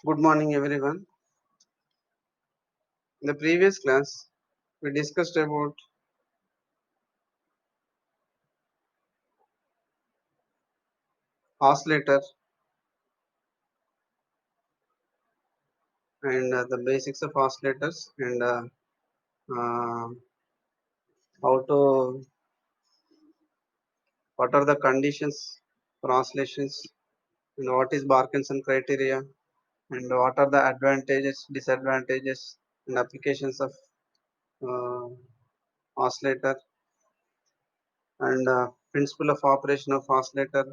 Good morning, everyone. In the previous class, we discussed about oscillator and the basics of oscillators and uh, how to what are the conditions for oscillations and what is Parkinson criteria and what are the advantages, disadvantages, and applications of uh, oscillator and principle of operation of oscillator,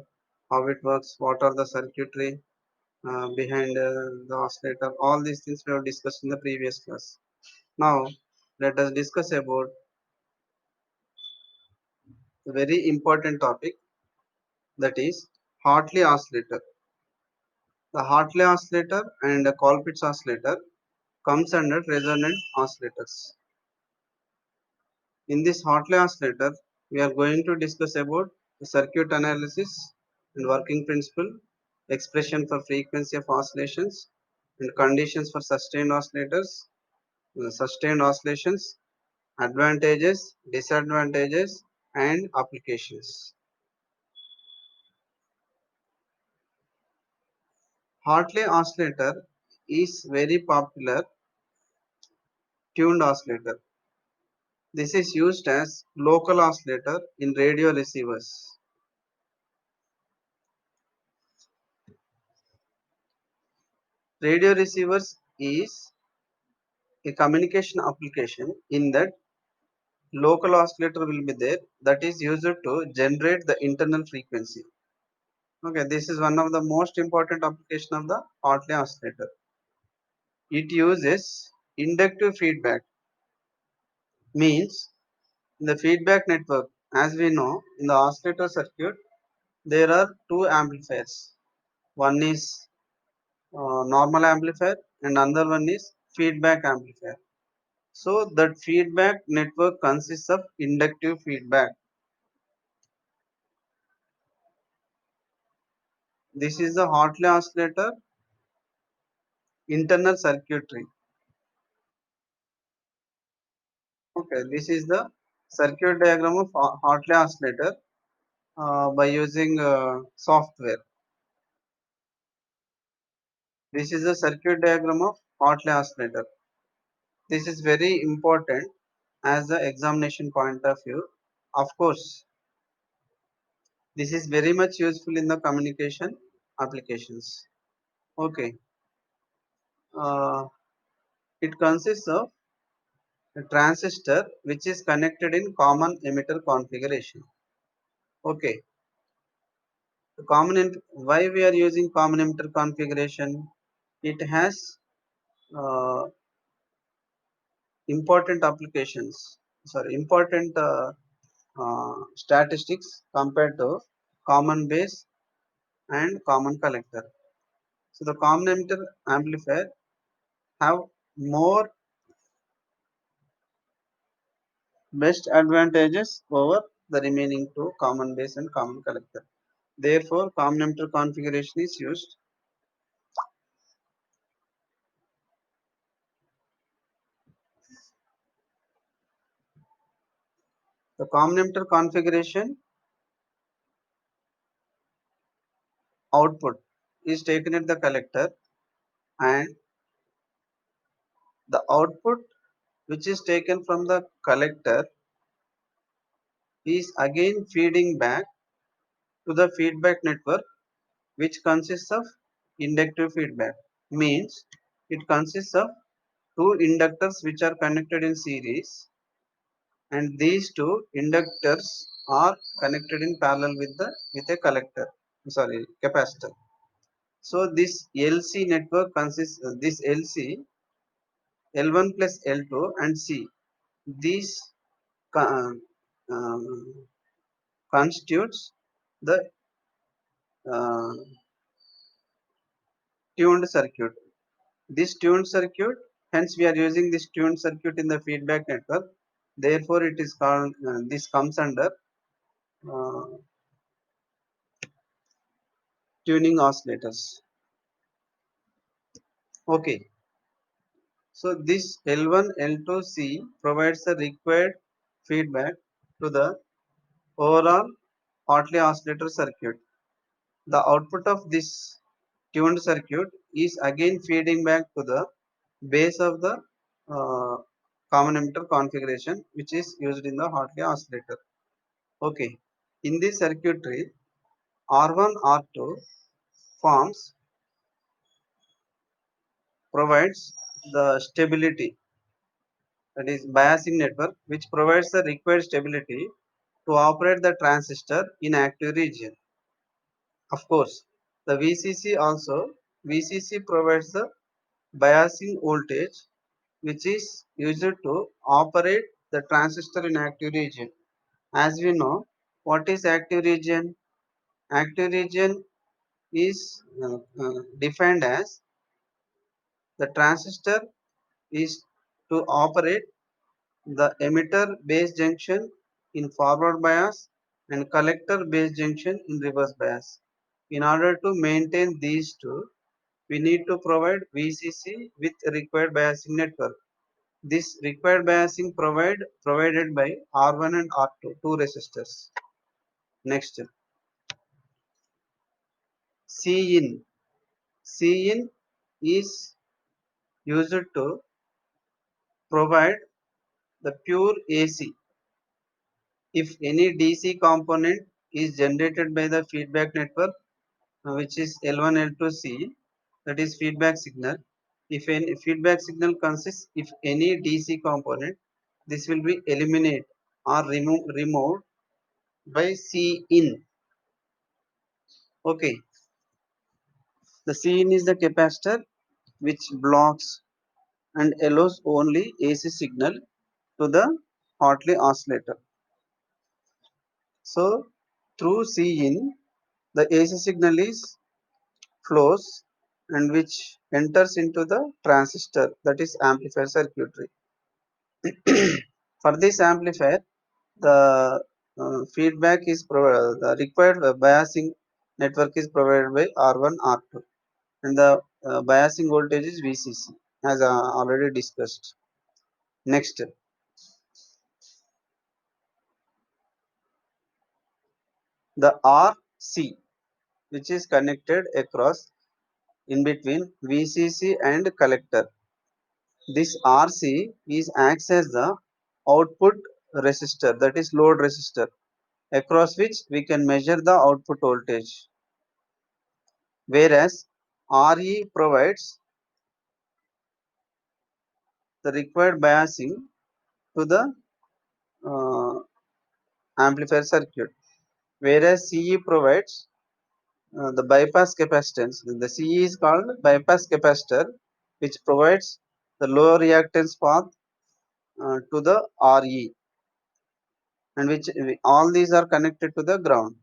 how it works, what are the circuitry behind the oscillator. All these things we have discussed in the previous class. Now, let us discuss about a very important topic, that is Hartley oscillator. The Hartley oscillator and the Colpitts oscillator comes under resonant oscillators. In this Hartley oscillator, we are going to discuss about the circuit analysis and working principle, expression for frequency of oscillations, and conditions for sustained oscillations, advantages, disadvantages, and applications. Hartley oscillator is very popular tuned oscillator. This is used as local oscillator in radio receivers. Radio receivers is a communication application in that local oscillator will be there, that is used to generate the internal frequency. Okay, this is one of the most important application of the Hartley oscillator. It uses inductive feedback, means in the feedback network, as we know, in the oscillator circuit, there are two amplifiers. One is normal amplifier and another one is feedback amplifier. So that feedback network consists of inductive feedback. This is the Hartley oscillator internal circuitry. Okay, this is the circuit diagram of Hartley oscillator by using software. This is the circuit diagram of Hartley oscillator. This is very important as the examination point of view. Of course, this is very much useful in the communication applications. Okay, uh, it consists of a transistor which is connected in common emitter configuration. Okay, why we are using common emitter configuration? It has uh, important applications. Sorry, important statistics compared to common base and common collector. So the common emitter amplifier have more best advantages over the remaining two, common base and common collector. Therefore, common emitter configuration is used. The common emitter configuration output is taken at the collector, and the output which is taken from the collector is again feeding back to the feedback network, which consists of inductive feedback. Means it consists of two inductors which are connected in series, and these two inductors are connected in parallel with a collector, sorry, capacitor. So this LC network consists this LC L1 plus L2 and C. These co- constitutes the uh, tuned circuit. This tuned circuit, hence we are using this tuned circuit in the feedback network. Therefore, it is called this comes under uh, tuning oscillators. Okay, so this L1, L2, C provides the required feedback to the overall Hartley oscillator circuit. The output of this tuned circuit is again feeding back to the base of the uh, common emitter configuration which is used in the Hartley oscillator. Okay, in this circuitry R1 R2 forms provides the stability, that is biasing network, which provides the required stability to operate the transistor in active region. Of course, the VCC provides the biasing voltage which is used to operate the transistor in active region. As we know, what is active region? Active region is defined as the transistor is to operate the emitter base junction in forward bias and collector base junction in reverse bias. In order to maintain these two, we need to provide VCC with required biasing network. This required biasing provided by R1 and R2, two resistors. Next, Cin. Cin is used to provide the pure AC. If any DC component is generated by the feedback network, which is L1, L2, C, that is feedback signal. If any feedback signal consists, if any DC component, this will be eliminated or removed by Cin. Okay, the Cin is the capacitor which blocks and allows only AC signal to the Hartley oscillator. So through Cin, the AC signal is flows and which enters into the transistor, that is amplifier circuitry. For this amplifier, the feedback is provided, the required biasing network is provided by R1, R2, and the biasing voltage is VCC, as already discussed. Next, the RC, which is connected across in between VCC and collector. This RC is acts as the output resistor, that is load resistor, across which we can measure the output voltage. Whereas RE provides the required biasing to the uh, amplifier circuit. Whereas CE provides the bypass capacitance. The CE is called bypass capacitor, which provides the low reactance path to the RE, and which all these are connected to the ground.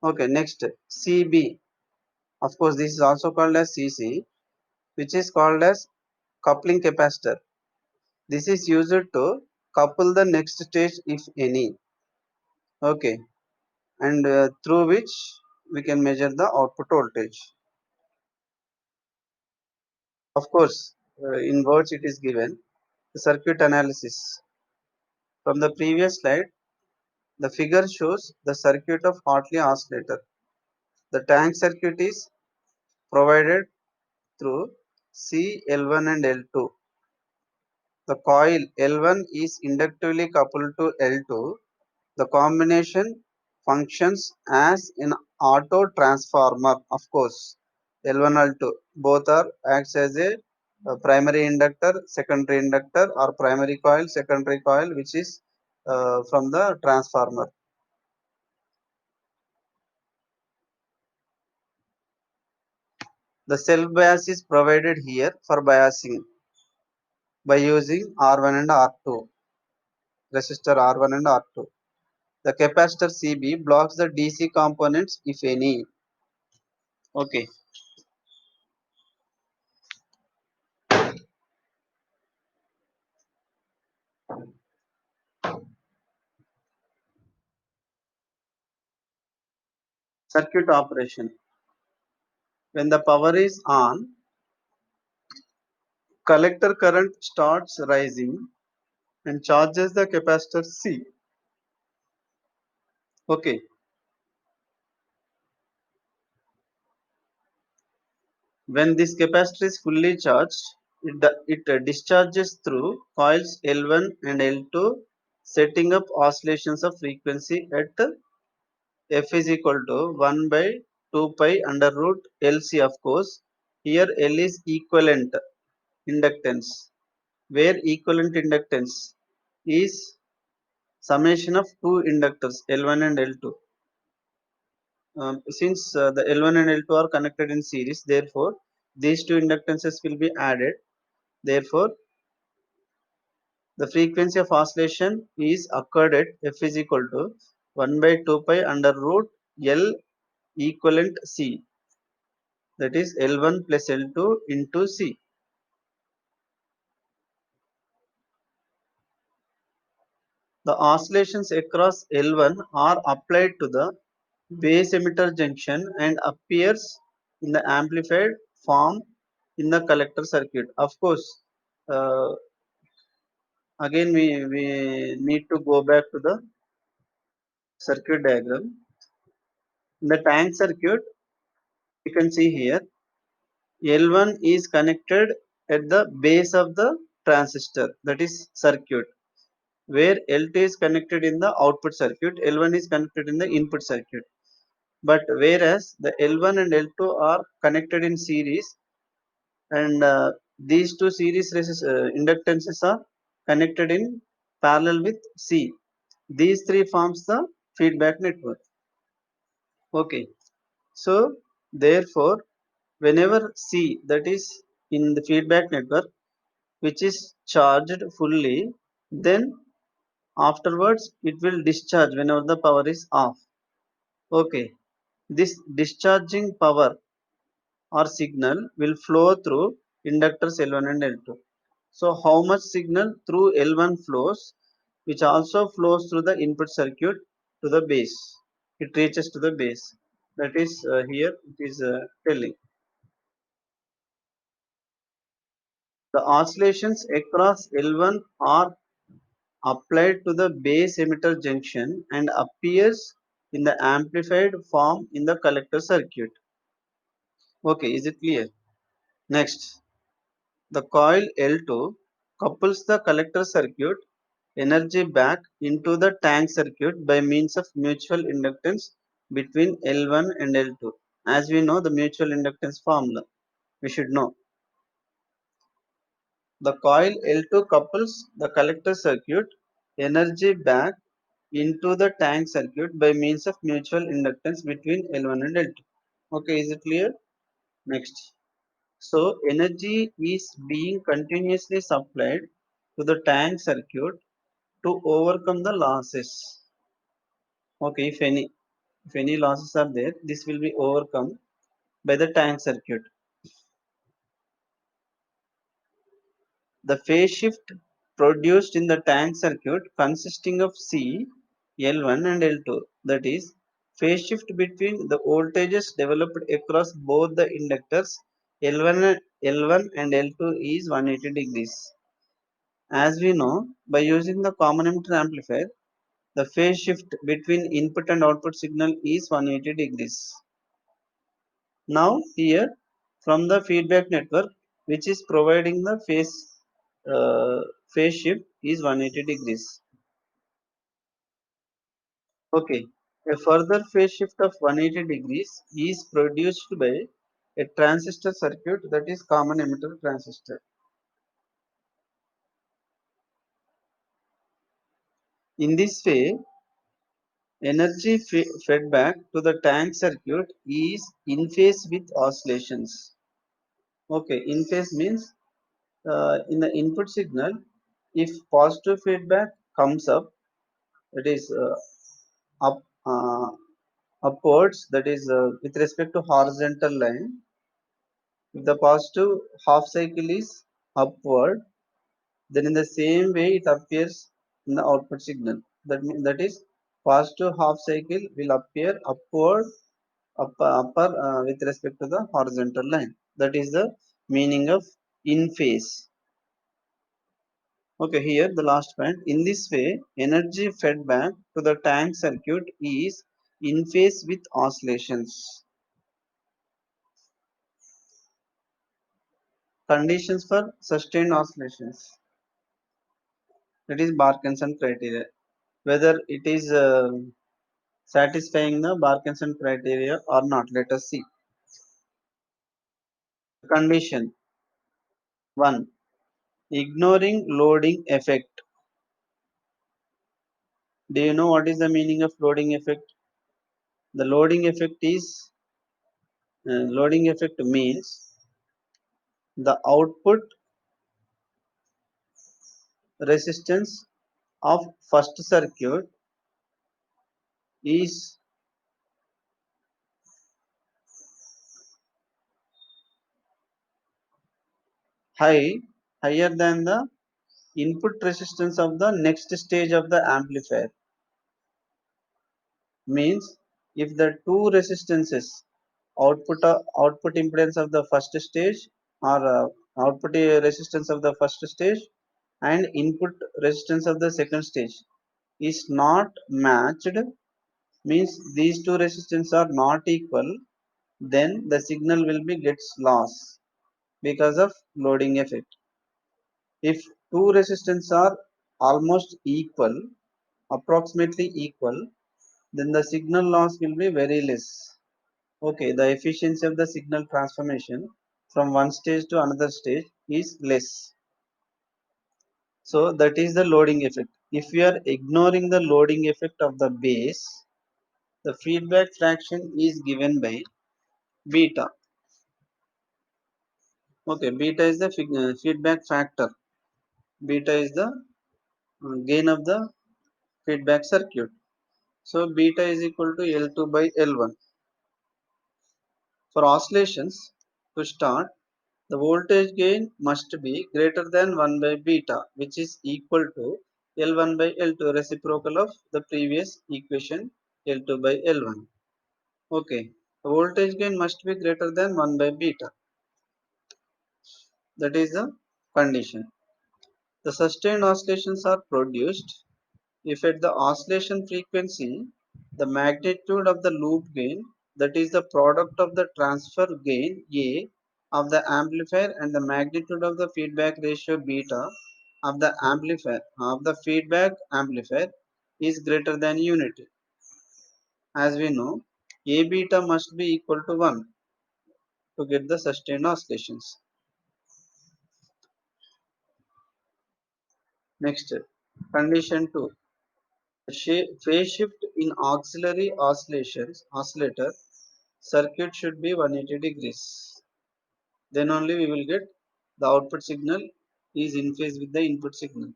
Okay, next CB. Of course, this is also called as CC, which is called as coupling capacitor. This is used to couple the next stage if any. Okay, and through which we can measure the output voltage. Of course, in words it is given. The circuit analysis. From the previous slide, the figure shows the circuit of Hartley oscillator. The tank circuit is provided through C L1 and L2. The coil L1 is inductively coupled to L2. The combination functions as an auto transformer. Of course, L1, L2 both are acts as a primary inductor, secondary inductor, or primary coil, secondary coil, which is from the transformer. The self bias is provided here for biasing by using R1 and R2, resistor R1 and R2. The capacitor CB blocks the DC components if any. Okay. Circuit operation. When the power is on, collector current starts rising and charges the capacitor C. Okay, when this capacitor is fully charged, it discharges through coils L1 and L2, setting up oscillations of frequency at F is equal to 1 by 2 pi under root LC, of course. Here L is equivalent inductance, where equivalent inductance is summation of two inductors L1 and L2. Since the L1 and L2 are connected in series, therefore these two inductances will be added. Therefore, the frequency of oscillation is occurred at F is equal to 1 by 2 pi under root L equivalent C, that is L1 plus L2 into C. The oscillations across L1 are applied to the base emitter junction and appears in the amplified form in the collector circuit. Of course, uh, again we need to go back to the circuit diagram. In the tank circuit, you can see here L1 is connected at the base of the transistor, that is circuit, where L2 is connected in the output circuit, L1 is connected in the input circuit. But whereas the L1 and L2 are connected in series, and these two series inductances are connected in parallel with C. These three forms the feedback network. Okay, so therefore, whenever C, that is in the feedback network, which is charged fully, then afterwards it will discharge whenever the power is off. Okay, this discharging power or signal will flow through inductors L1 and L2. So how much signal through L1 flows, which also flows through the input circuit to the base. It reaches to the base. That is here it is telling. The oscillations across L1 are applied to the base emitter junction and appears in the amplified form in the collector circuit. Okay, is it clear? Next, the coil L2 couples the collector circuit energy back into the tank circuit by means of mutual inductance between L1 and L2. As we know the mutual inductance formula, we should know. The coil L2 couples the collector circuit energy back into the tank circuit by means of mutual inductance between L1 and L2. Okay, is it clear? Next. So energy is being continuously supplied to the tank circuit to overcome the losses. Okay, if any losses are there, this will be overcome by the tank circuit. The phase shift produced in the tank circuit consisting of C, L1 and L2, that is phase shift between the voltages developed across both the inductors L1 and L2 is 180 degrees. As we know, by using the common emitter amplifier, the phase shift between input and output signal is 180 degrees. Now here from the feedback network, which is providing the uh, phase shift is 180 degrees. Okay, a further phase shift of 180 degrees is produced by a transistor circuit, that is common emitter transistor. In this way, energy fed back to the tank circuit is in phase with oscillations. Okay, in phase means in the input signal, if positive feedback comes up, that is up upwards, that is with respect to horizontal line, if the positive half cycle is upward, then in the same way it appears in the output signal. That is positive half cycle will appear upward upper with respect to the horizontal line. That is the meaning of in phase. Okay, here the last point. In this way, energy fed back to the tank circuit is in phase with oscillations. Conditions for sustained oscillations. That is Parkinson criteria. Whether it is satisfying the Parkinson criteria or not, let us see. Condition 1. Ignoring loading effect. Do you know what is the meaning of loading effect? The loading effect means the output resistance of first circuit is high higher than the input resistance of the next stage of the amplifier. Means if the two resistances output impedance of the first stage or output resistance of the first stage and input resistance of the second stage is not matched, means these two resistance are not equal, then the signal will be gets lost because of loading effect. If two resistance are almost equal, approximately equal, then the signal loss will be very less. Okay, the efficiency of the signal transformation from one stage to another stage is less. So that is the loading effect. If we are ignoring the loading effect of the base, the feedback fraction is given by beta. Okay, beta is the feedback factor. Beta is the gain of the feedback circuit. So beta is equal to L2 by L1. For oscillations, to start, the voltage gain must be greater than 1 by beta, which is equal to L1 by L2, reciprocal of the previous equation L2 by L1. Okay, the voltage gain must be greater than 1 by beta. That is the condition. The sustained oscillations are produced if at the oscillation frequency the magnitude of the loop gain, that is the product of the transfer gain A of the amplifier and the magnitude of the feedback ratio beta of the amplifier of the feedback amplifier is greater than unity. As we know, A beta must be equal to 1 to get the sustained oscillations. Next, condition 2. Phase shift in auxiliary oscillator circuit should be 180 degrees. Then only we will get the output signal is in phase with the input signal.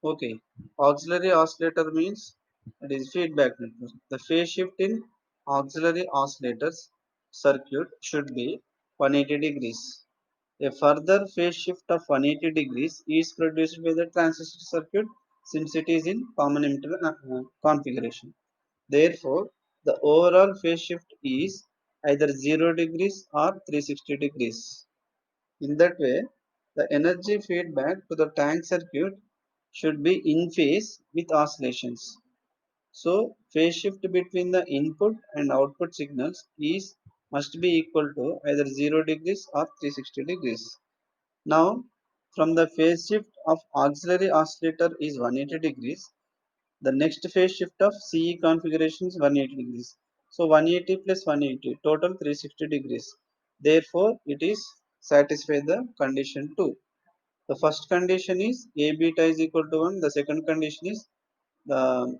Okay. Auxiliary oscillator means it is feedback network. The phase shift in auxiliary oscillators circuit should be 180 degrees. A further phase shift of 180 degrees is produced by the transistor circuit since it is in common emitter configuration. Therefore, the overall phase shift is either 0 degrees or 360 degrees. In that way, the energy feedback to the tank circuit should be in phase with oscillations. So, phase shift between the input and output signals is must be equal to either 0 degrees or 360 degrees. Now, from the phase shift of auxiliary oscillator is 180 degrees, the next phase shift of CE configuration is 180 degrees. So 180 plus 180, total 360 degrees. Therefore, it is satisfy the condition 2. The first condition is A beta is equal to 1. The second condition is the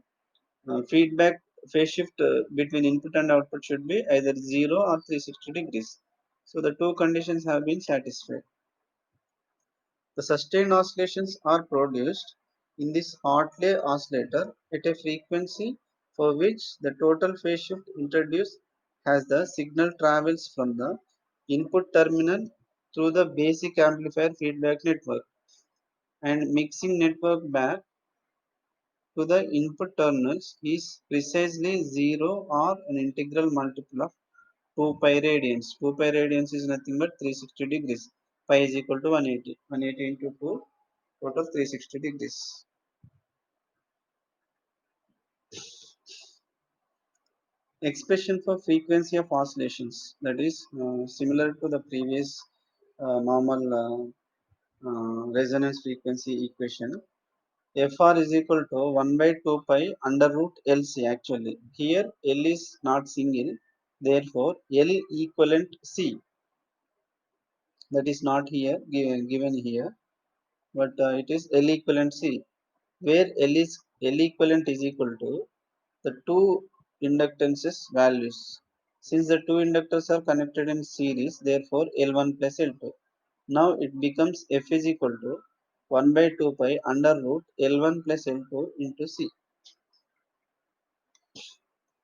feedback phase shift between input and output should be either 0 or 360 degrees. So the two conditions have been satisfied. The sustained oscillations are produced in this Hartley oscillator at a frequency for which the total phase shift introduced as the signal travels from the input terminal through the basic amplifier feedback network and mixing network back to the input terminals is precisely 0 or an integral multiple of 2 pi radians. 2 pi radians is nothing but 360 degrees. Pi is equal to 180. 180 into 2, total 360 degrees. Expression for frequency of oscillations, that is similar to the previous normal resonance frequency equation. Fr is equal to 1 by 2 pi under root LC actually. Here L is not single, therefore L equivalent C, that is not here given here, but it is L equivalent C, where L equivalent is equal to the two inductances values. Since the two inductors are connected in series, therefore L1 plus L2. Now it becomes F is equal to 1 by 2 pi under root L1 plus L2 into C.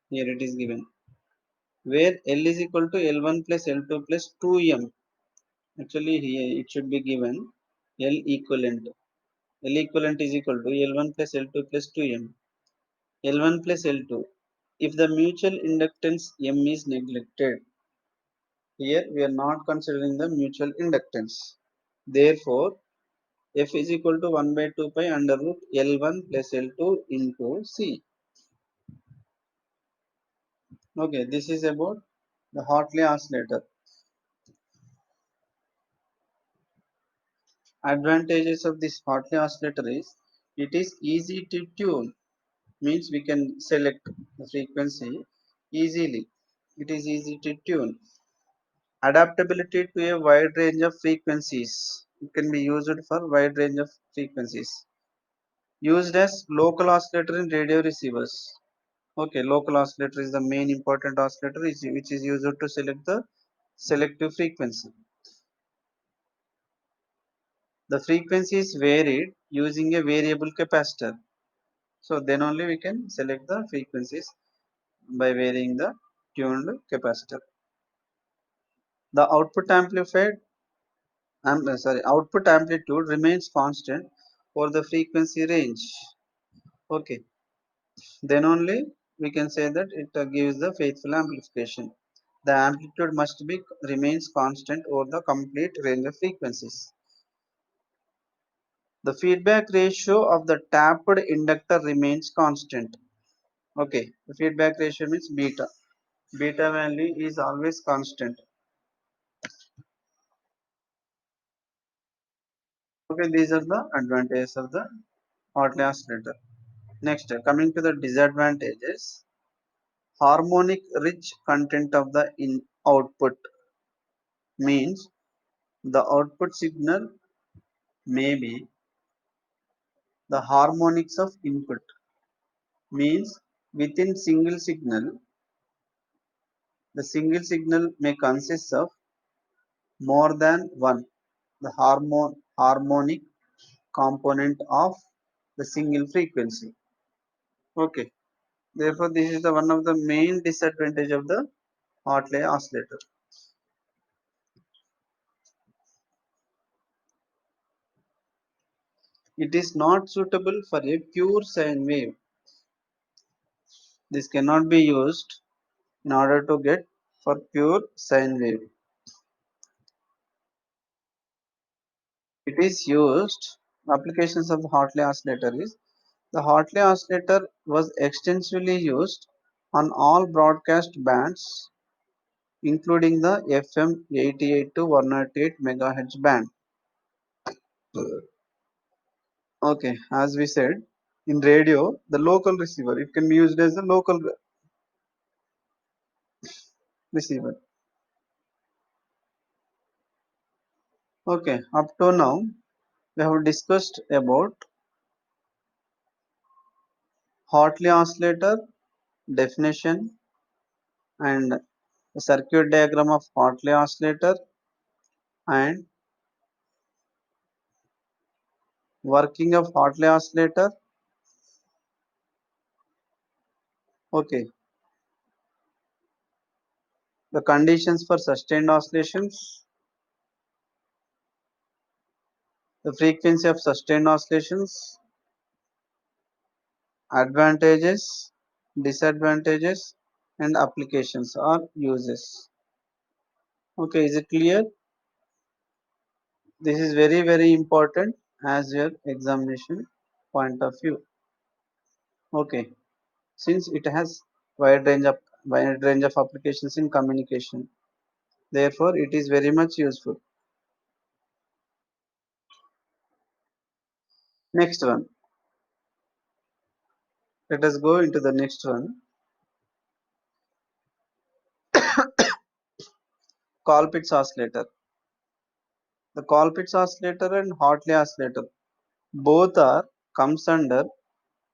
Here it is given, where L is equal to L1 plus L2 plus 2M. Actually here it should be given L equivalent. L equivalent is equal to L1 plus L2 plus 2M. L1 plus L2. If the mutual inductance M is neglected, here we are not considering the mutual inductance. Therefore, F is equal to 1 by 2 pi under root L1 plus L2 into C. Okay, this is about the Hartley oscillator. Advantages of this Hartley oscillator is it is easy to tune, means we can select the frequency easily. It is easy to tune. Adaptability to a wide range of frequencies. It can be used for wide range of frequencies. Used as local oscillator in radio receivers. Okay, local oscillator is the main important oscillator which is used to select the selective frequency. The frequency is varied using a variable capacitor. So then only we can select the frequencies by varying the tuned capacitor. The output amplitude remains constant for the frequency range. Okay, then only we can say that it gives the faithful amplification. The amplitude must be remains constant over the complete range of frequencies. The feedback ratio of the tapped inductor remains constant. Okay, the feedback ratio means beta. Beta value is always constant. Okay, these are the advantages of the Hartley oscillator. Next, coming to the disadvantages, harmonic rich content of the output means the output signal may be the harmonics of input, means within single signal the single signal may consist of more than one the harmonic component of the single frequency. Okay, therefore this is the one of the main disadvantage of the Hartley oscillator. It is not suitable for a pure sine wave. This cannot be used in order to get for pure sine wave. It is used, applications of the Hartley oscillator is, the Hartley oscillator was extensively used on all broadcast bands including the FM 88 to 108 MHz band. Okay, as we said, in radio, the local receiver, it can be used as a local receiver. Okay, up to now, we have discussed about Hartley oscillator, definition, and the circuit diagram of Hartley oscillator, and working of Hartley oscillator. Okay, the conditions for sustained oscillations, the frequency of sustained oscillations, advantages, disadvantages, and applications or uses. Okay, is it clear? This is very very important as your examination point of view. Okay, since it has wide range of applications in communication, therefore it is very much useful. Next one, let us go into the next one. Colpitts oscillator. The Colpitts oscillator and Hartley oscillator both are comes under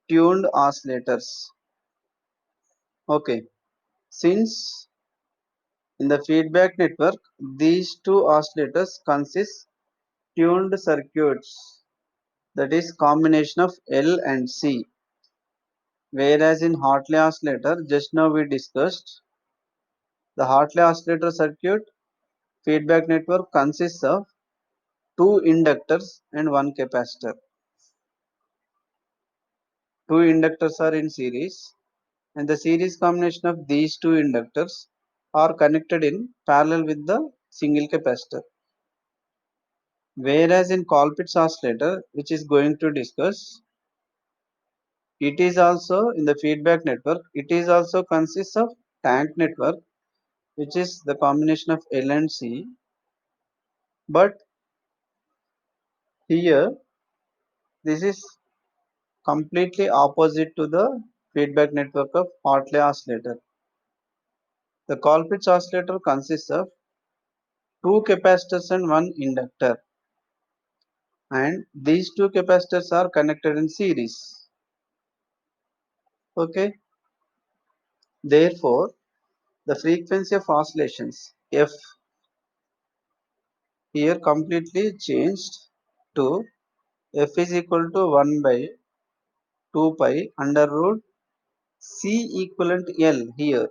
tuned oscillators. Okay, since in the feedback network these two oscillators consist tuned circuits, that is combination of L and C, whereas in Hartley oscillator just now we discussed the Hartley oscillator circuit feedback network consists of two inductors and one capacitor. Two inductors are in series and the series combination of these two inductors are connected in parallel with the single capacitor. Whereas in Colpitts oscillator, which is going to discuss, it is also in the feedback network, it is also consists of tank network, which is the combination of L and C. But here, this is completely opposite to the feedback network of Hartley oscillator. The Colpitts oscillator consists of two capacitors and one inductor, and these two capacitors are connected in series. Okay, therefore the frequency of oscillations f here completely changed to f is equal to 1 by 2 pi under root C equivalent L. Here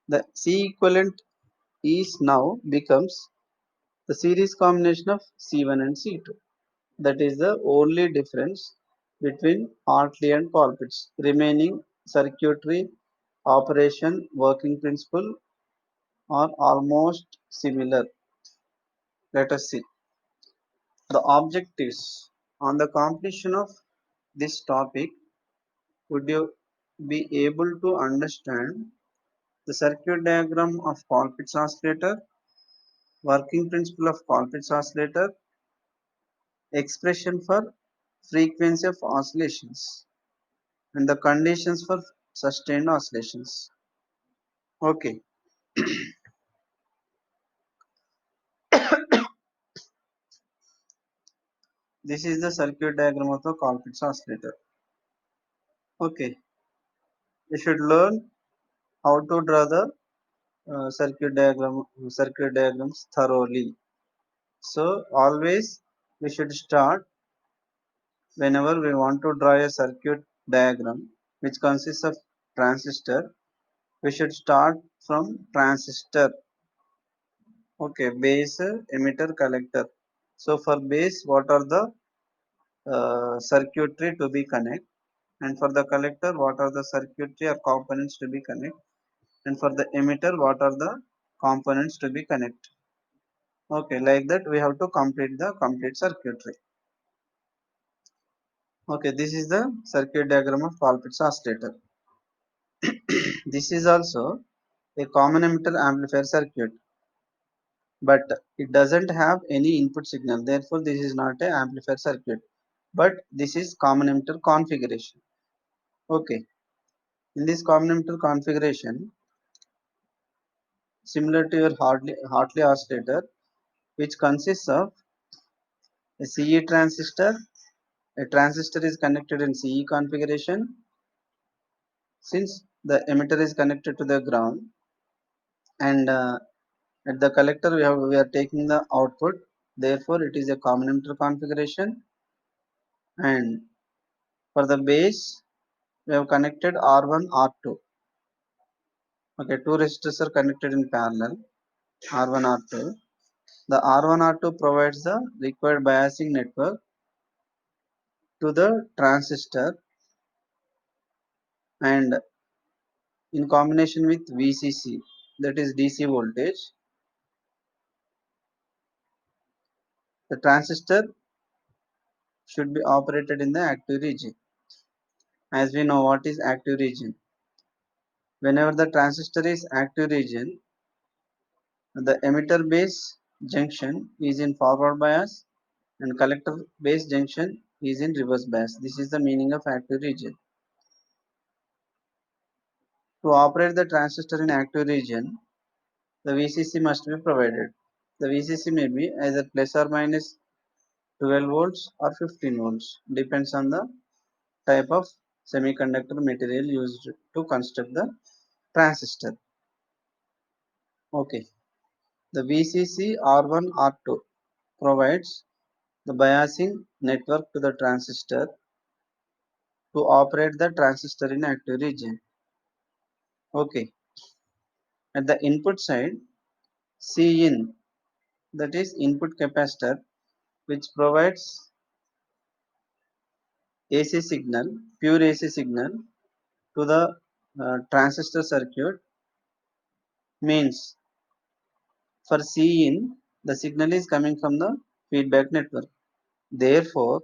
the C equivalent is now becomes the series combination of C1 and C2. That is the only difference between Hartley and Colpitts. Remaining circuitry, operation, working principle are almost similar. Let us see. The objectives on the completion of this topic, would you be able to understand the circuit diagram of Colpitts oscillator, working principle of Colpitts oscillator, expression for frequency of oscillations, and the conditions for sustained oscillations. Okay, this is the circuit diagram of the Colpitts oscillator. Okay, you should learn how to draw the circuit diagrams thoroughly. So always we should start whenever we want to draw a circuit diagram which consists of transistor. We should start from transistor. Okay, base, emitter, collector. So for base, what are the circuitry to be connect, and for the collector, what are the circuitry or components to be connect, and for the emitter, what are the components to be connect. Okay, like that we have to complete the complete circuitry. Okay, this is the circuit diagram of Colpitts oscillator. This is also a common emitter amplifier circuit, but it doesn't have any input signal. Therefore, this is not a amplifier circuit, but this is common emitter configuration. Okay, in this common emitter configuration, similar to your Hartley oscillator, which consists of a CE transistor. A transistor is connected in CE configuration. Since the emitter is connected to the ground, and at the collector we are taking the output, therefore it is a common emitter configuration. And for the base, we have connected R1, R2. Okay, two resistors are connected in parallel, R1, R2. The R1, R2 provides the required biasing network to the transistor, and in combination with VCC. that is DC voltage, the transistor should be operated in the active region. As we know what is active region. Whenever the transistor is active region, the emitter base junction is in forward bias and collector base junction is in reverse bias. This is the meaning of active region. To operate the transistor in active region, the VCC must be provided. The VCC may be either plus or minus 12 volts or 15 volts, depends on the type of semiconductor material used to construct the transistor. Okay, the VCC R1 R2 provides the biasing network to the transistor to operate the transistor in active region. Okay, at the input side, Cin, that is input capacitor, which provides AC signal, pure AC signal to the transistor circuit, means for Cin, the signal is coming from the feedback network. Therefore,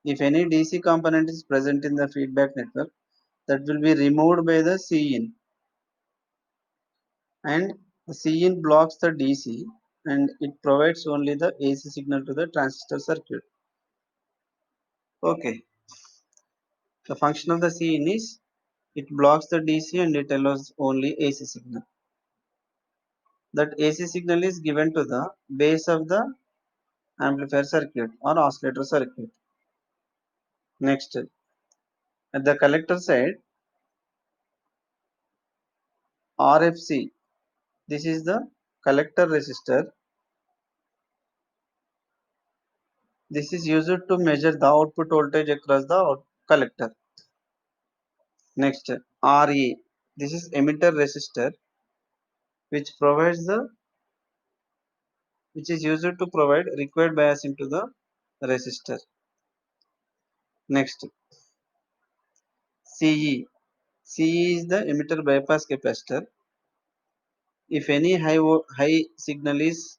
if any DC component is present in the feedback network, that will be removed by the Cin, and the Cin blocks the DC and it provides only the AC signal to the transistor circuit. Okay, the function of the Cin is it blocks the DC and it allows only AC signal. That AC signal is given to the base of the amplifier circuit or oscillator circuit. Next, at the collector side, RFC, this is the collector resistor. This is used to measure the output voltage across the collector. Next, RE, this is emitter resistor, which provides the which is used to provide required bias into the resistor. Next, CE, CE is the emitter bypass capacitor. If any high signal is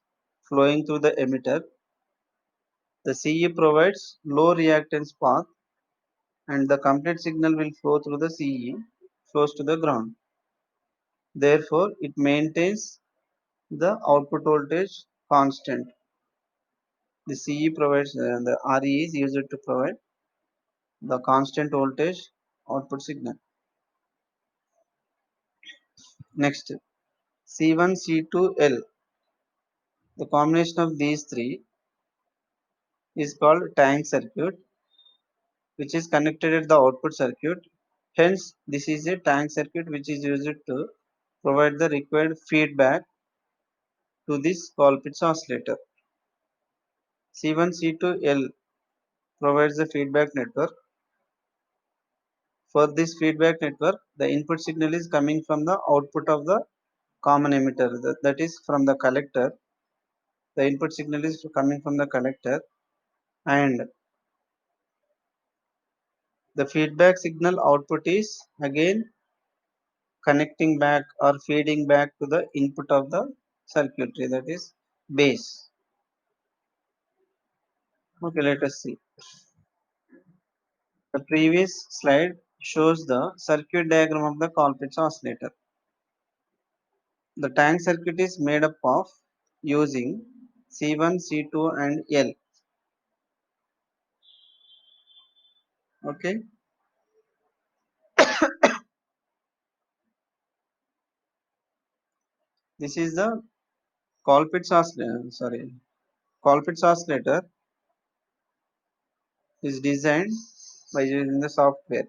flowing through the emitter, the CE provides low reactance path and the complete signal will flow through the CE, flows to the ground. Therefore, it maintains the output voltage constant. The CE provides the RE is used to provide the constant voltage output signal. Next, C1, C2, L. The combination of these three is called tank circuit, which is connected at the output circuit. Hence, this is a tank circuit which is used to provide the required feedback to this Colpitts oscillator. C1, C2, L provides the feedback network. For this feedback network, the input signal is coming from the output of the common emitter, that is from the collector. The input signal is coming from the collector, and the feedback signal output is again connecting back or feeding back to the input of the circuitry, that is base. Okay, let us see. The previous slide shows the circuit diagram of the Colpitts oscillator. The tank circuit is made up of using C1, C2 and L. Okay, this is the Colpitts oscillator. Colpitts oscillator is designed by using the software.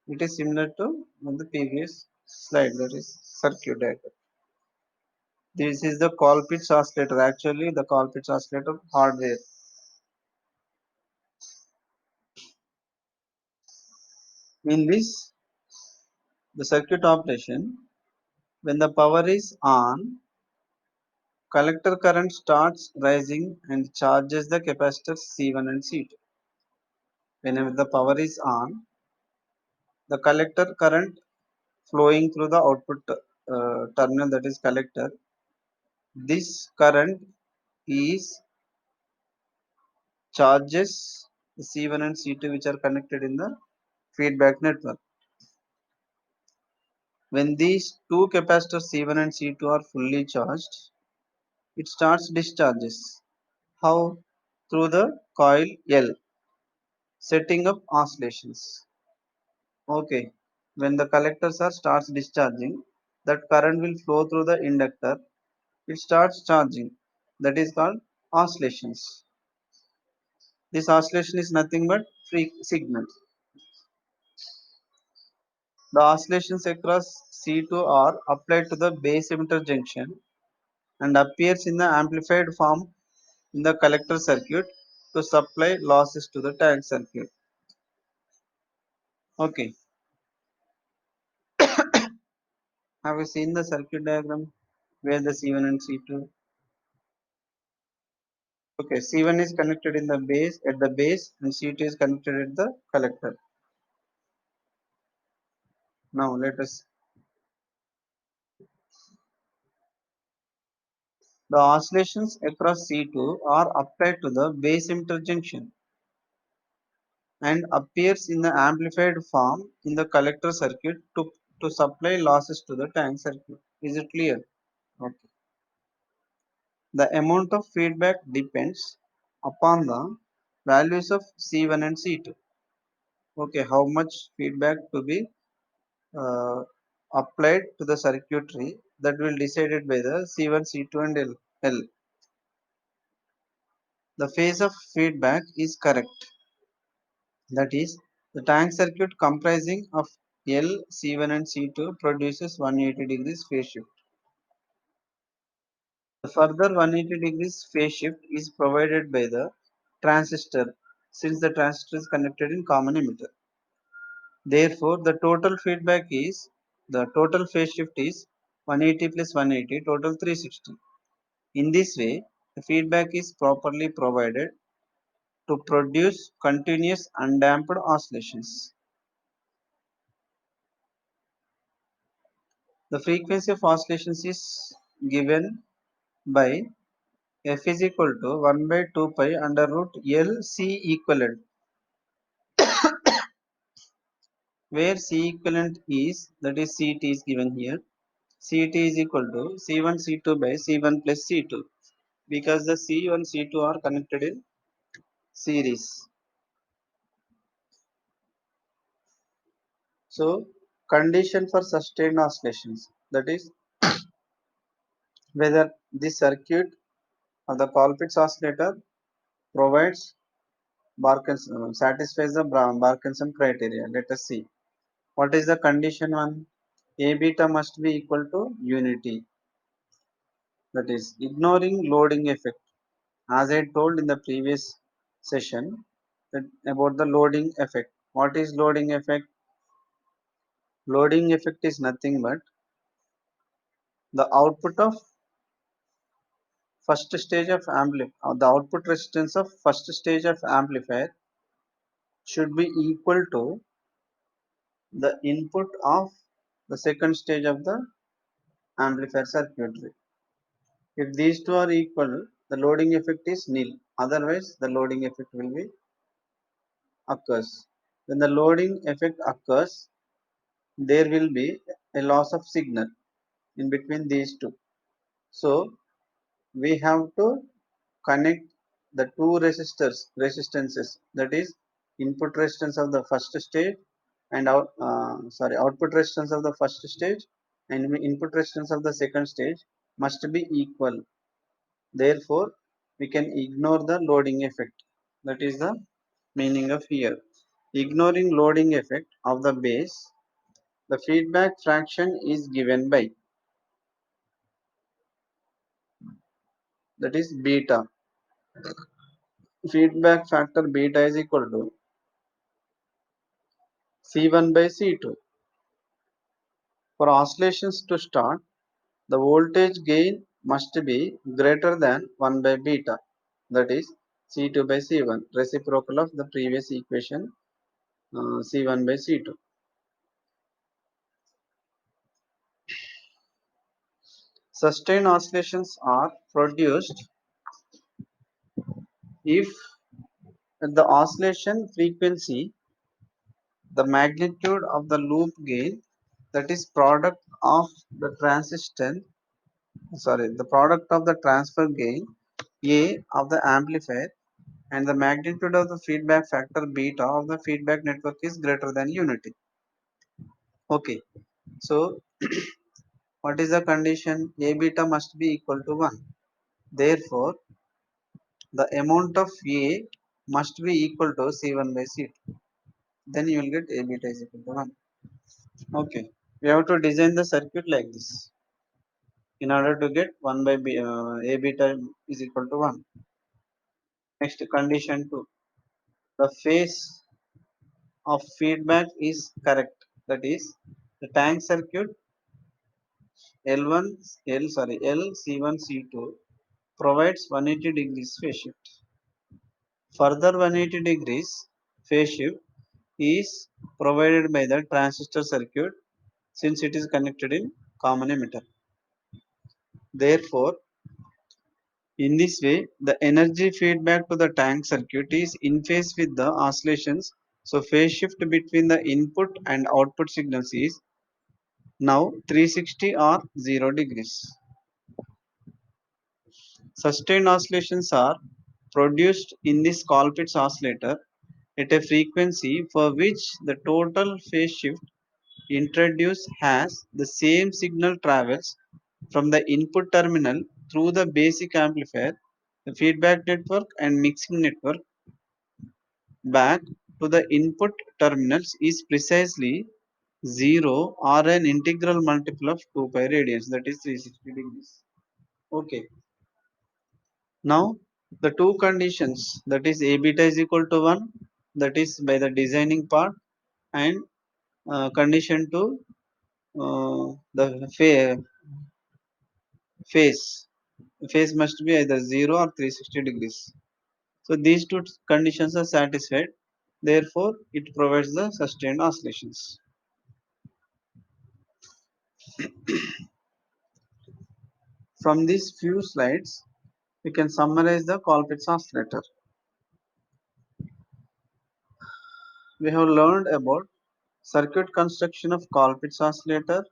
It is similar to the previous slide, that is circuit diagram. This is the Colpitts oscillator. Actually, the Colpitts oscillator hardware. In this, the circuit operation, when the power is on, collector current starts rising and charges the capacitors C1 and C2. Whenever the power is on, the collector current flowing through the output terminal, that is collector, this current is charges C1 and C2 which are connected in the feedback network. When these two capacitors C1 and C2 are fully charged, it starts discharges. How? Through the coil L, setting up oscillations. Okay. When the collectors are starts discharging, that current will flow through the inductor. It starts charging. That is called oscillations. This oscillation is nothing but signal. The oscillations across C2 are applied to the base emitter junction and appears in the amplified form in the collector circuit to supply losses to the tank circuit. Okay. Have you seen the circuit diagram where the C1 and C2? Okay, C1 is connected in the base at the base and C2 is connected at the collector. Now let us. The oscillations across C2 are applied to the base emitter junction and appears in the amplified form in the collector circuit to supply losses to the tank circuit. Is it clear? Okay. The amount of feedback depends upon the values of C1 and C2. Okay, how much feedback to be uh, applied to the circuitry, that will decided by the C1, C2 and L. The phase of feedback is correct. That is, the tank circuit comprising of L, C1 and C2 produces 180 degrees phase shift. The further 180 degrees phase shift is provided by the transistor, since the transistor is connected in common emitter. Therefore, the total phase shift is 180 plus 180, total 360. In this way, the feedback is properly provided to produce continuous undamped oscillations. The frequency of oscillations is given by f is equal to 1 by 2 pi under root L C equivalent, where C equivalent is, that is CT is given here. CT is equal to C1 C2 by C1 plus C2, because the C1 C2 are connected in series. So, condition for sustained oscillations, that is whether this circuit or the Colpitts oscillator provides satisfies the Parkinson criteria. Let us see. What is the condition one? A beta must be equal to unity. That is ignoring loading effect. As I told in the previous session that about the loading effect. What is loading effect? Loading effect is nothing but the output of first stage of amplifier, the output resistance of first stage of amplifier should be equal to the input of the second stage of the amplifier circuitry. If these two are equal, the loading effect is nil. Otherwise, the loading effect will be occurs. When the loading effect occurs, there will be a loss of signal in between these two. So we have to connect the two resistances, that is input resistance of the first stage and output resistance of the first stage and input resistance of the second stage must be equal. Therefore, we can ignore the loading effect. That is the meaning of here. Ignoring loading effect of the base, the feedback fraction is given by, that is beta. Feedback factor beta is equal to C1 by C2. For oscillations to start, the voltage gain must be greater than 1 by beta, that is C2 by C1, reciprocal of the previous equation, C1 by C2. Sustained oscillations are produced if the oscillation frequency, the magnitude of the loop gain, that is product of the the product of the transfer gain A of the amplifier and the magnitude of the feedback factor beta of the feedback network is greater than unity. Okay, so what is the condition? A beta must be equal to 1. Therefore, the amount of A must be equal to C1 by C2. Then you will get A beta is equal to 1. Okay, we have to design the circuit like this in order to get 1 by A beta is equal to 1. Next condition 2. The phase of feedback is correct. That is, the tank circuit L1 LC1 C2 provides 180 degrees phase shift. Further 180 degrees phase shift is provided by the transistor circuit since it is connected in common emitter. Therefore, in this way, the energy feedback to the tank circuit is in phase with the oscillations. So phase shift between the input and output signals is now 360 or 0 degrees. Sustained oscillations are produced in this Colpitts oscillator at a frequency for which the total phase shift introduced has the same signal travels from the input terminal through the basic amplifier, the feedback network and mixing network back to the input terminals is precisely 0 or an integral multiple of 2 pi radians, that is 360 degrees. Okay. Now the two conditions, that is A beta is equal to 1, that is by the designing part, and condition 2, the phase phase must be either 0 or 360 degrees. So these two conditions are satisfied. Therefore, it provides the sustained oscillations. From these few slides, we can summarize the Colpitts oscillator. We have learned about circuit construction of Colpitts oscillator,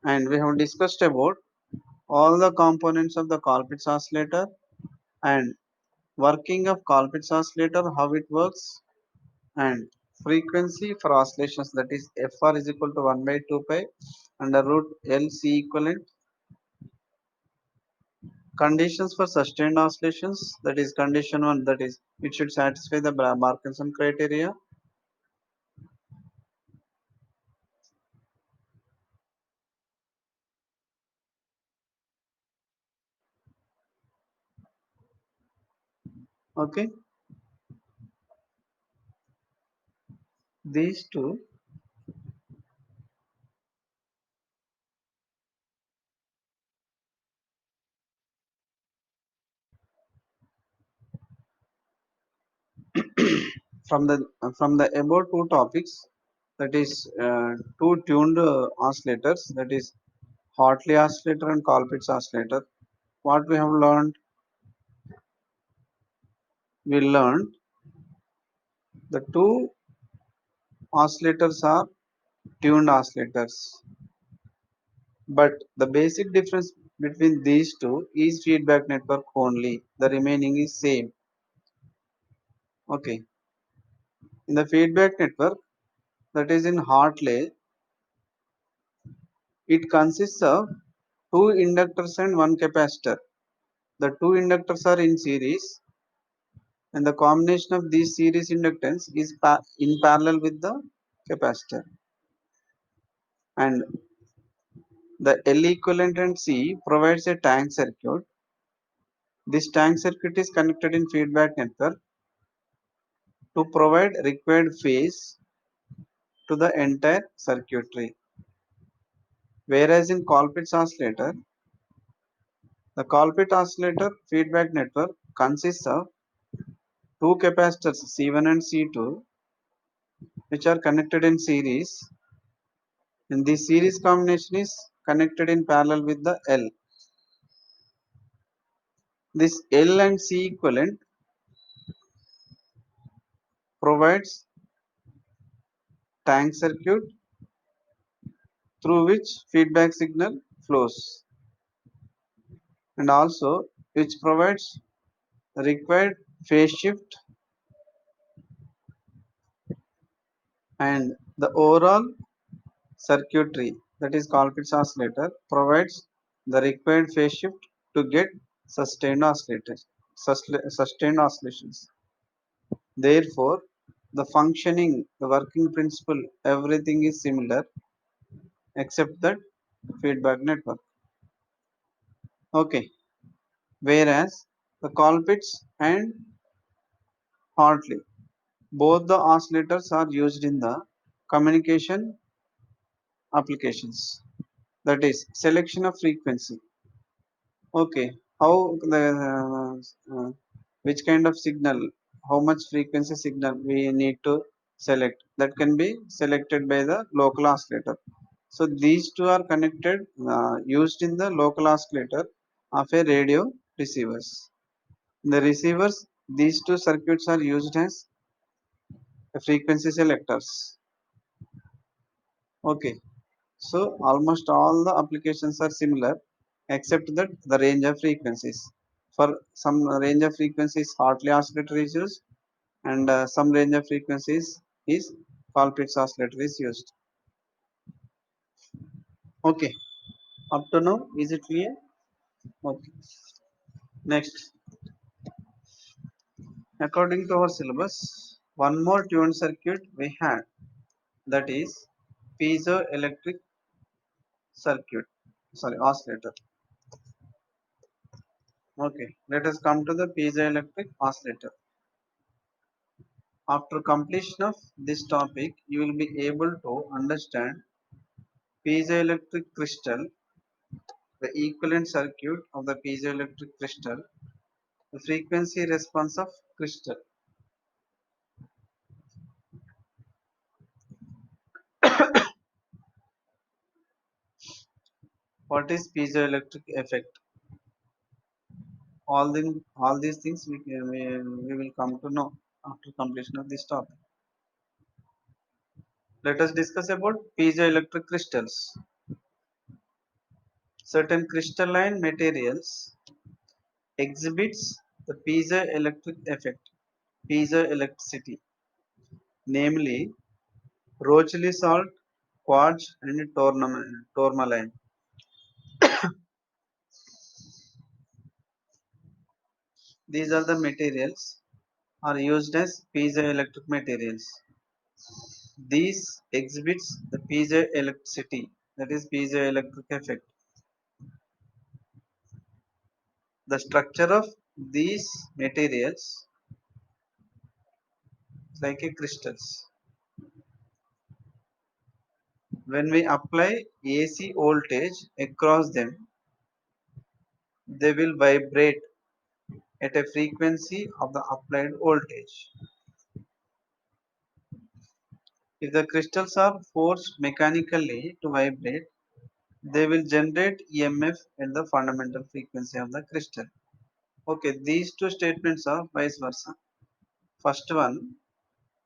and we have discussed about all the components of the Colpitts oscillator and working of Colpitts oscillator, how it works, and frequency for oscillations, that is Fr is equal to 1 by 2 pi under root L C equivalent. Conditions for sustained oscillations, that is condition 1, that is it should satisfy the Markinson criteria. Okay, these two from the above two topics, that is two tuned oscillators, that is Hartley oscillator and Colpitts oscillator. What we have learned? We learned the two oscillators are tuned oscillators, but the basic difference between these two is feedback network only. The remaining is same. Okay. In the feedback network, that is in Hartley, it consists of two inductors and one capacitor. The two inductors are in series, and the combination of these series inductance is in parallel with the capacitor. And the L equivalent and C provides a tank circuit. This tank circuit is connected in feedback network to provide required phase to the entire circuitry. Whereas in Colpitts oscillator, the Colpitts oscillator feedback network consists of two capacitors C1 and C2 which are connected in series, And this series combination is connected in parallel with the L. This L and C equivalent provides tank circuit through which feedback signal flows, and also which provides required phase shift, and the overall circuitry, that is Colpitts oscillator, provides the required phase shift to get sustained sustained oscillations. Therefore, the functioning, the working principle, everything is similar except that feedback network. Okay. Whereas the Colpitts and Hartley, both the oscillators are used in the communication applications. That is selection of frequency. Okay, how the which kind of signal, how much frequency signal we need to select, that can be selected by the local oscillator. So these two are connected, used in the local oscillator of a radio receivers. In the receivers, these two circuits are used as frequency selectors. Okay, so almost all the applications are similar except that the range of frequencies. For some range of frequencies, Hartley oscillator is used, and some range of frequencies is Colpitts oscillator is used. Okay, up to now, is it clear? Okay. Next, according to our syllabus, one more tuned circuit we had, that is piezoelectric circuit, sorry, oscillator. Okay, let us come to the piezoelectric oscillator. After completion of this topic, you will be able to understand piezoelectric crystal, the equivalent circuit of the piezoelectric crystal, the frequency response of crystal. What is piezoelectric effect? All these things we will come to know after completion of this topic. Let us discuss about piezoelectric crystals. Certain crystalline materials exhibits the piezoelectric effect, piezoelectricity, namely Rochely salt, quartz, and tourmaline. These are the materials are used as piezoelectric materials. These exhibits the piezoelectricity, that is piezoelectric effect. The structure of these materials is like a crystals. When we apply AC voltage across them, they will vibrate at a frequency of the applied voltage. If the crystals are forced mechanically to vibrate, they will generate EMF at the fundamental frequency of the crystal. Okay, these two statements are vice versa. First one,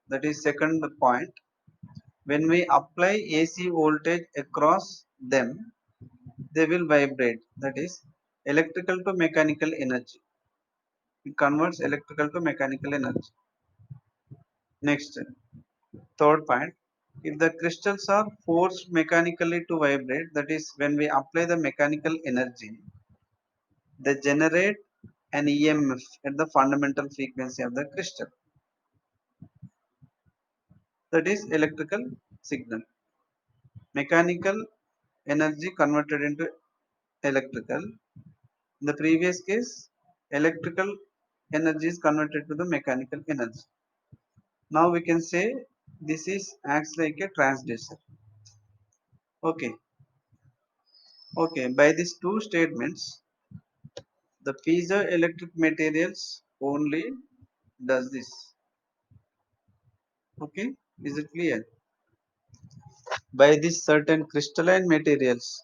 that is second point, when we apply AC voltage across them, they will vibrate. That is electrical to mechanical energy. It converts electrical to mechanical energy. Next, third point, if the crystals are forced mechanically to vibrate, that is when we apply the mechanical energy, they generate an EMF at the fundamental frequency of the crystal. That is electrical signal. Mechanical energy converted into electrical. In the previous case, electrical energy is converted to the mechanical energy. Now we can say this is acts like a transducer. Okay. Okay. By these two statements, the piezoelectric materials only does this. Okay. Is it clear? by these certain crystalline materials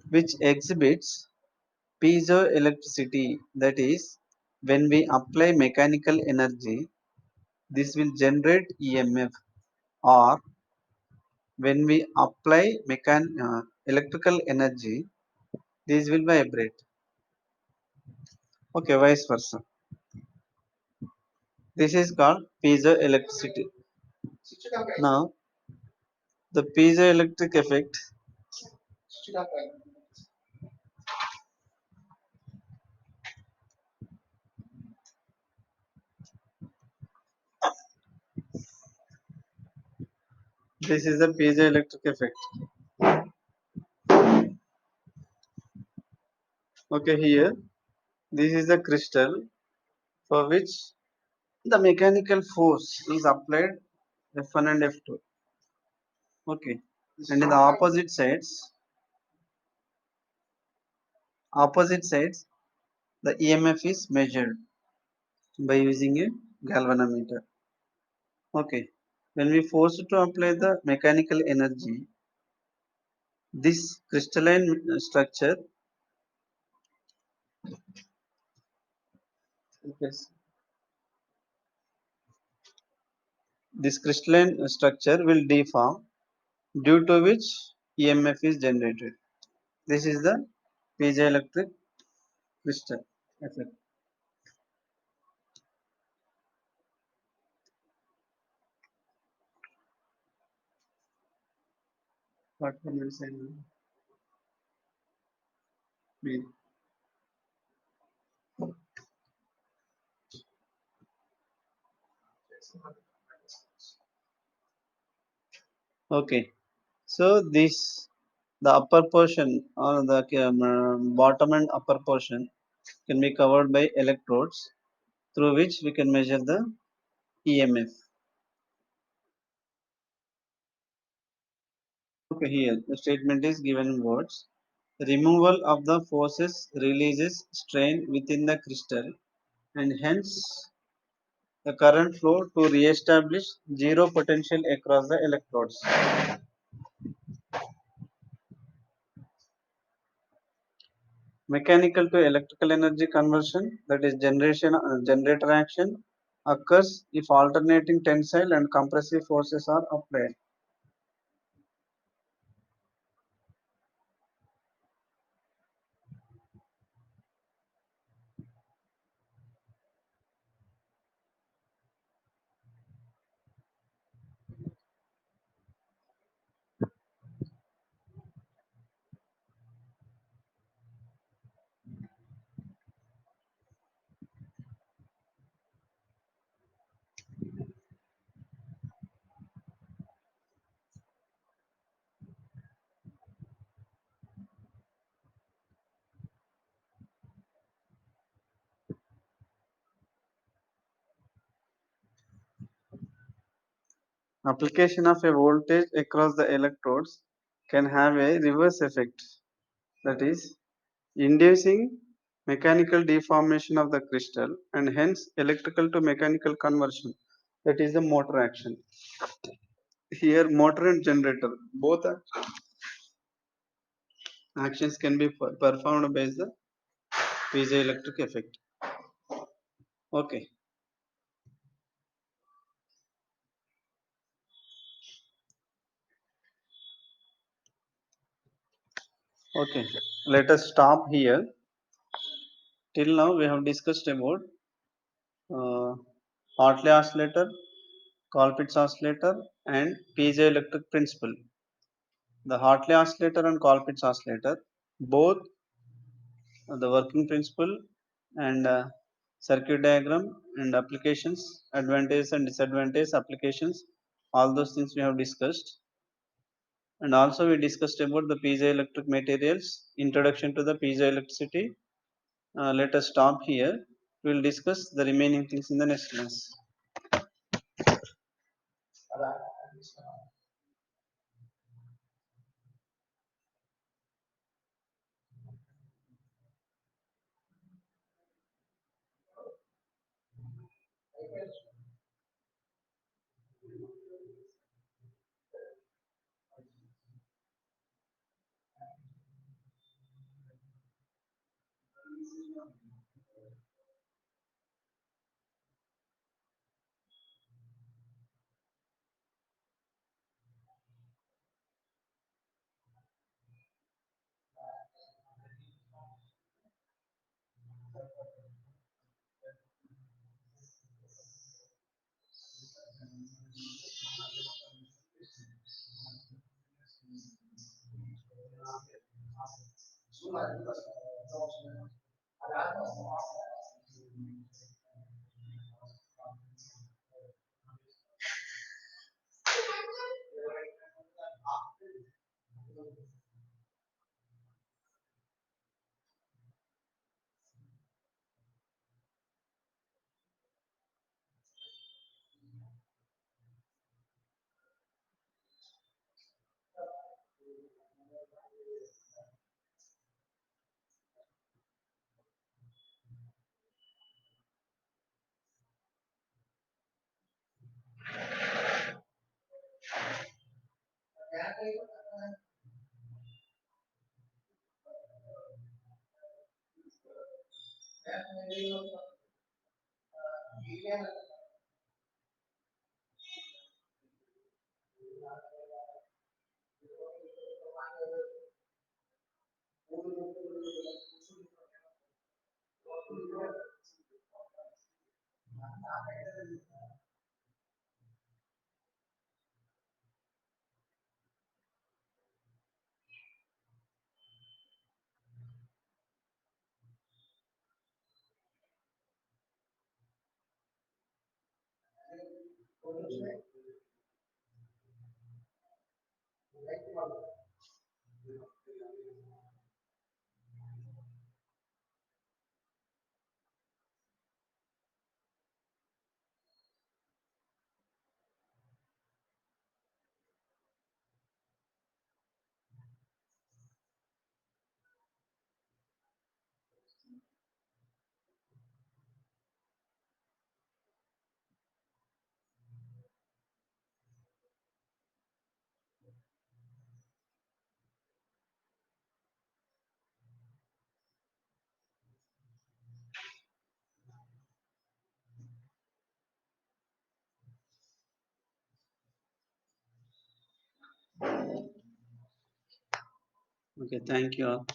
which exhibits piezoelectricity. That is, when we apply mechanical energy, this will generate EMF, or when we apply electrical energy, these will vibrate. Okay, vice versa. This is called piezoelectricity. Now, the piezoelectric effect. This is the piezoelectric effect. Okay, here this is the crystal for which the mechanical force is applied F1 and F2. Okay, and in the opposite sides, the EMF is measured by using a galvanometer. Okay, when we force to apply the mechanical energy, this crystalline structure, yes, this crystalline structure will deform, due to which EMF is generated. This is the piezoelectric crystal effect. What can you say? Be- Okay, so this the upper portion or the bottom and upper portion can be covered by electrodes through which we can measure the EMF. Okay, here the statement is given in words. Removal of the forces releases strain within the crystal, and hence the current flow to re-establish zero potential across the electrodes. Mechanical to electrical energy conversion, that is generator action, occurs if alternating tensile and compressive forces are applied. Application of a voltage across the electrodes can have a reverse effect, that is, inducing mechanical deformation of the crystal and hence electrical to mechanical conversion, that is the motor action. Here, motor and generator, both actions can be performed by the piezoelectric effect. Okay, okay. Let us stop here. Till now, we have discussed about uh, Hartley oscillator, Colpitts oscillator, and piezoelectric principle. The Hartley oscillator and Colpitts oscillator, both the working principle and circuit diagram and applications, advantages and disadvantages, applications, all those things we have discussed. And also we discussed about the piezoelectric materials, introduction to the piezoelectricity. Let us stop here. We will discuss the remaining things in the next class. Okay, thank you all.